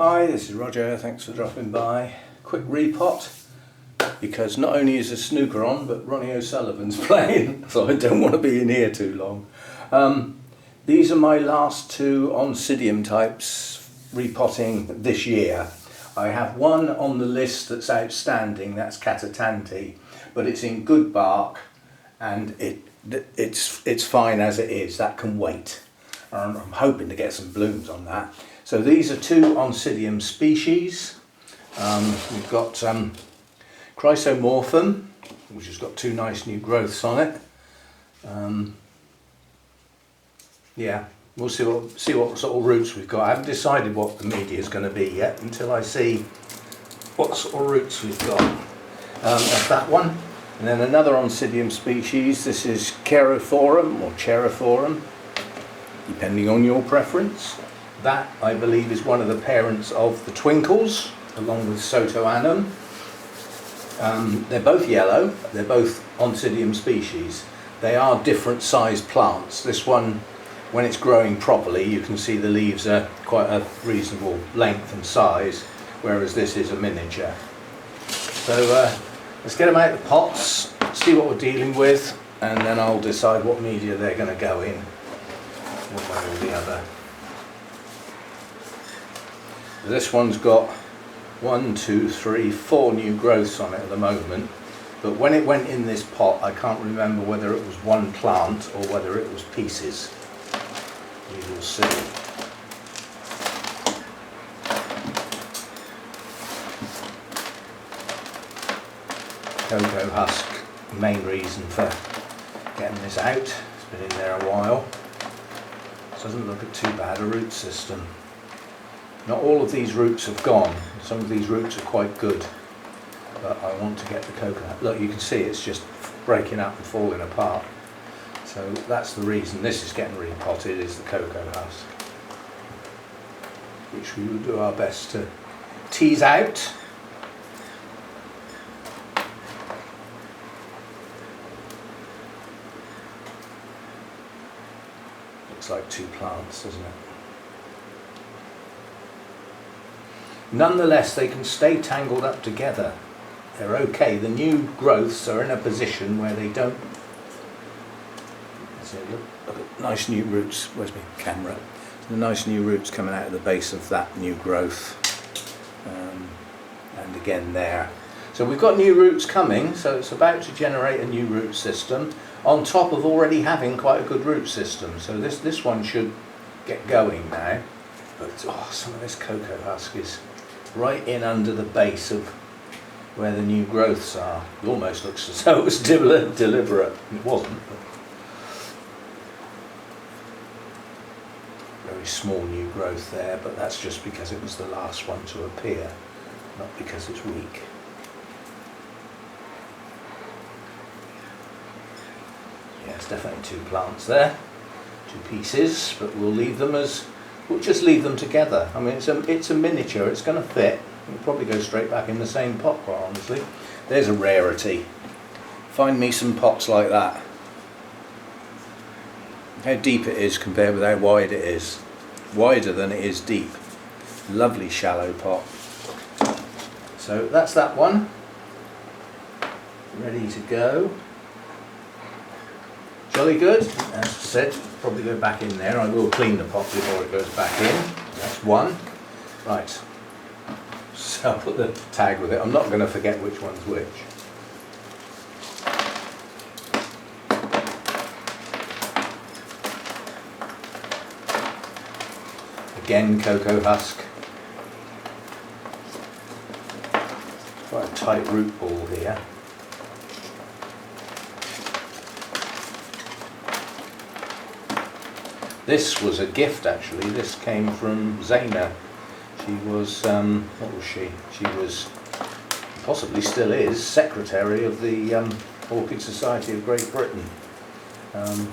Hi, this is Roger, thanks for dropping by. Quick repot, because not only is a snooker on, but Ronnie O'Sullivan's playing, so I don't want to be in here too long. These are my last two Oncidium types repotting this year. I have one on the list that's outstanding, that's Catatanti, but it's in good bark and it's fine as it is, that can wait. I'm hoping to get some blooms on that. So these are two Oncidium species. We've got Chrysomorphum, which has got two nice new growths on it. Yeah, we'll see what sort of roots we've got. I haven't decided what the media is going to be yet until I see what sort of roots we've got. That's that one. And then another Oncidium species. This is Cherophorum or Cherophorum, depending on your preference. That, I believe, is one of the parents of the Twinkles, along with Sotoanum. They're both yellow, they're both Oncidium species. They are different sized plants. This one, when it's growing properly, you can see the leaves are quite a reasonable length and size, whereas this is a miniature. So let's get them out of the pots, see what we're dealing with, and then I'll decide what media they're going to go in, one way or the other. This one's got 1, 2, 3, 4 new growths on it at the moment, but when it went in this pot I can't remember whether it was one plant or whether it was pieces. We will see. Cocoa husk, main reason for getting this out. It's been in there a while. It doesn't look too bad a root system. Not all of these roots have gone. Some of these roots are quite good, but I want to get the coconut. Look, you can see it's just breaking up and falling apart. So that's the reason this is getting repotted, is the cocoa husk, which we will do our best to tease out. Looks like two plants, doesn't it? Nonetheless, they can stay tangled up together. They're okay. The new growths are in a position where they don't. Look at nice new roots. Where's my camera? The nice new roots coming out of the base of that new growth, and again there. So we've got new roots coming. So it's about to generate a new root system on top of already having quite a good root system. So this one should get going now. But some of this cocoa husk is right in under the base of where the new growths are. It almost looks as though it was deliberate. It wasn't. Very small new growth there, but that's just because it was the last one to appear, not because it's weak. Yeah, it's definitely two plants there, two pieces, but we'll leave them as. We'll just leave them together. I mean, it's a miniature, it's going to fit. It'll probably go straight back in the same pot, quite honestly. There's a rarity. Find me some pots like that. How deep it is compared with how wide it is. Wider than it is deep. Lovely shallow pot. So that's that one. Ready to go. Jolly good. As I said, probably go back in there. I will clean the pot before it goes back in. That's one. Right. So I'll put the tag with it. I'm not going to forget which one's which. Again, cocoa husk. Quite a tight root ball here. This was a gift actually. This came from Zaina. She was, what was she? She was, possibly still is, secretary of the Orchid Society of Great Britain. I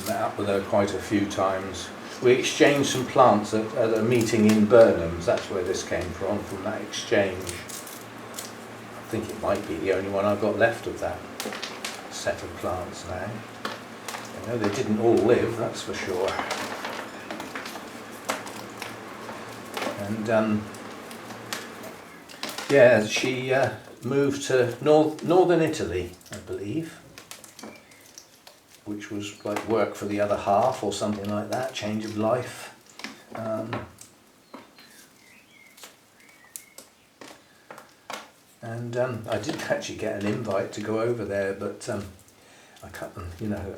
met up with her quite a few times. We exchanged some plants at a meeting in Burnham's. That's where this came from that exchange. I think it might be the only one I've got left of that set of plants now. I know they didn't all live, that's for sure. And yeah, she moved to northern Italy, I believe, which was like work for the other half or something like that, change of life. And I did actually get an invite to go over there, but I can't, you know,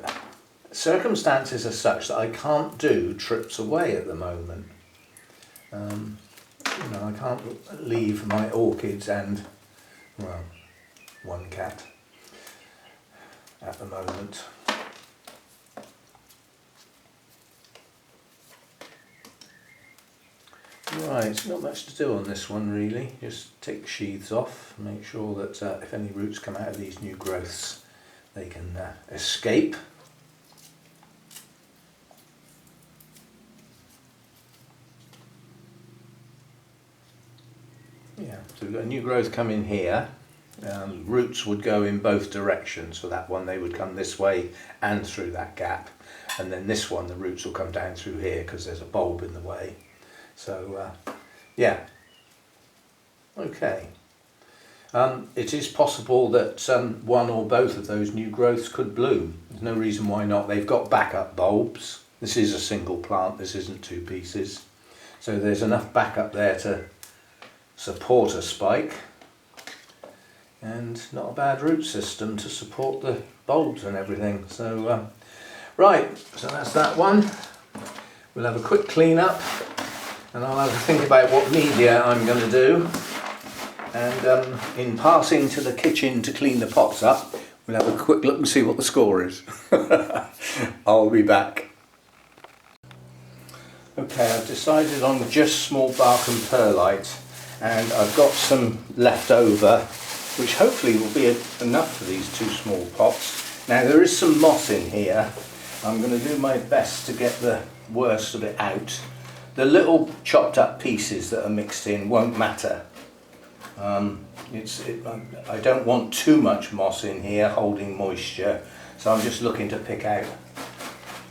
circumstances are such that I can't do trips away at the moment. You know, I can't leave my orchids and, well, one cat at the moment. Right, not much to do on this one really, just take the sheaths off, make sure that if any roots come out of these new growths they can escape. Yeah, so we've got a new growth coming here. Roots would go in both directions. For that one they would come this way and through that gap, and then this one the roots will come down through here because there's a bulb in the way. So yeah, okay. It is possible that one or both of those new growths could bloom. There's no reason why not. They've got backup bulbs. This is a single plant, this isn't two pieces. So there's enough backup there to support a spike, and not a bad root system to support the bulbs and everything. So right, so that's that one. We'll have a quick clean up and I'll have to think about what media I'm going to do, and in passing to the kitchen to clean the pots up we'll have a quick look and see what the score is. I'll be back. Okay, I've decided on just small bark and perlite, and I've got some left over which hopefully will be enough for these two small pots. Now there is some moss in here. I'm going to do my best to get the worst of it out. The little chopped up pieces that are mixed in won't matter. I don't want too much moss in here holding moisture, so I'm just looking to pick out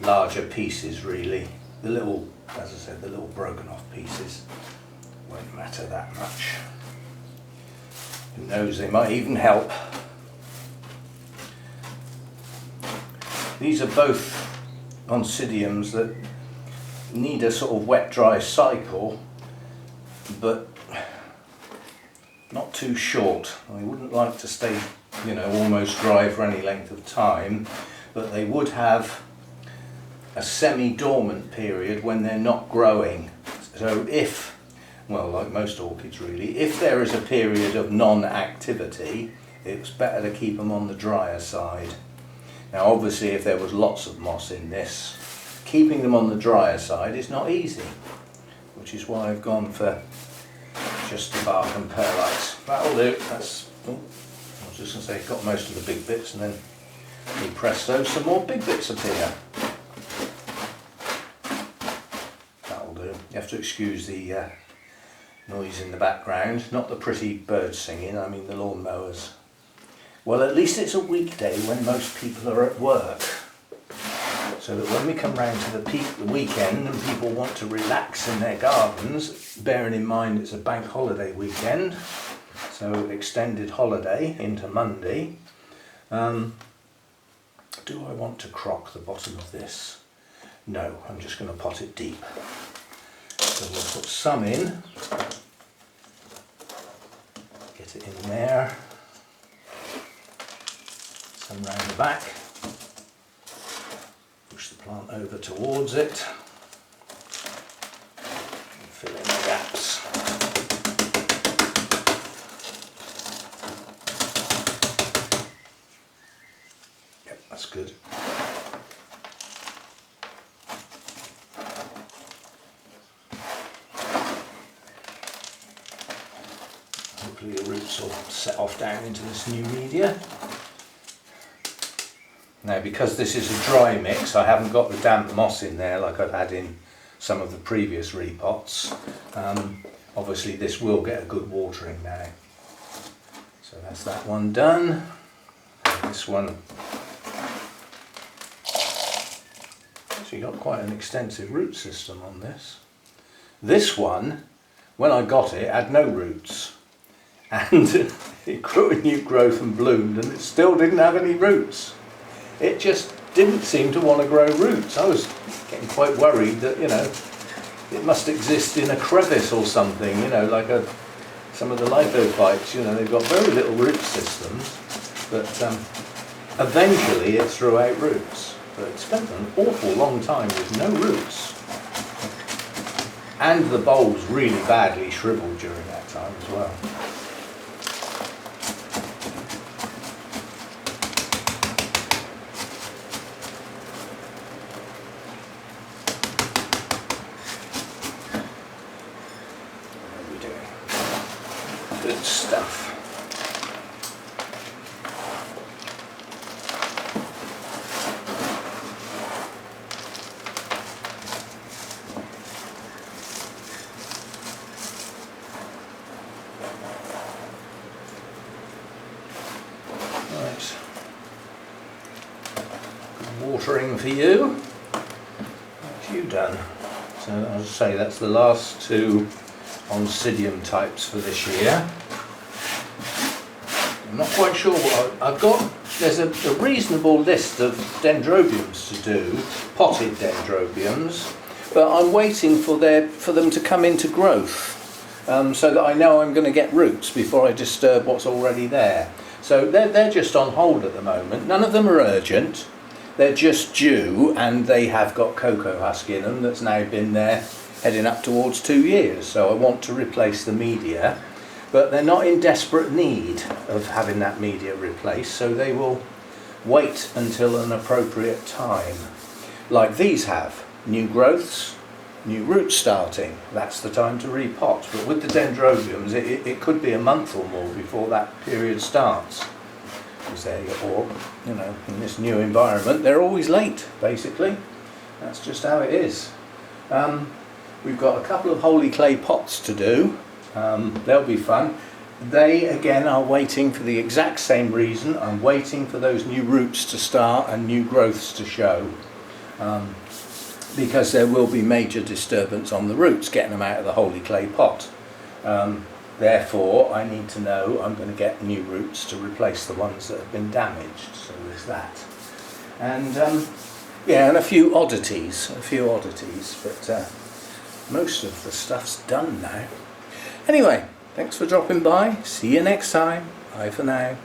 larger pieces really. The little, as I said, the little broken off pieces won't matter that much. Who knows, they might even help. These are both Oncidiums that need a sort of wet dry cycle, but not too short. I wouldn't like to stay, you know, almost dry for any length of time, but they would have a semi-dormant period when they're not growing. So if, well, like most orchids really, if there is a period of non-activity, it's better to keep them on the drier side. Now obviously if there was lots of moss in this, keeping them on the drier side is not easy, which is why I've gone for just the bark and perlite. That'll do. That's, oh, I was just going to say, got most of the big bits, and then presto, some more big bits appear. That'll do. You have to excuse the noise in the background, not the pretty birds singing, I mean the lawnmowers. Well, at least it's a weekday when most people are at work, so that when we come round to the weekend and people want to relax in their gardens, bearing in mind it's a bank holiday weekend, so extended holiday into Monday, do I want to crock the bottom of this? No, I'm just going to pot it deep. So we'll put some in, get it in there, some round the back. Push the plant over towards it and fill in the gaps. Yep, that's good. Hopefully the roots will set off down into this new media. Now because this is a dry mix, I haven't got the damp moss in there like I've had in some of the previous repots. Obviously this will get a good watering now. So that's that one done. And this one, actually got quite an extensive root system on this. This one when I got it, it had no roots. And it grew a new growth and bloomed, and it still didn't have any roots. It just didn't seem to want to grow roots. I was getting quite worried that, you know, it must exist in a crevice or something, you know, like some of the lithophytes, you know, they've got very little root systems, but eventually it threw out roots. But it spent an awful long time with no roots. And the bulbs really badly shriveled during that time as well. Good stuff. Right. Good watering for you. What's you done? So I'll say that's the last two Oncidium types for this year. I'm not quite sure what I've got. There's a reasonable list of dendrobiums to do, potted dendrobiums, but I'm waiting for them to come into growth, so that I know I'm going to get roots before I disturb what's already there. So they're just on hold at the moment. None of them are urgent. They're just due, and they have got cocoa husk in them that's now been there heading up towards 2 years. So I want to replace the media, but they're not in desperate need of having that media replaced, so they will wait until an appropriate time. Like these have new growths, new roots starting. That's the time to repot. But with the dendrobiums, it could be a month or more before that period starts. Because you know, in this new environment, they're always late, basically. That's just how it is. We've got a couple of holy clay pots to do. They'll be fun. They, again, are waiting for the exact same reason. I'm waiting for those new roots to start and new growths to show. Because there will be major disturbance on the roots, getting them out of the holy clay pot. Therefore, I need to know I'm going to get new roots to replace the ones that have been damaged. So there's that. And yeah, and a few oddities, but most of the stuff's done now. Anyway, thanks for dropping by. See you next time. Bye for now.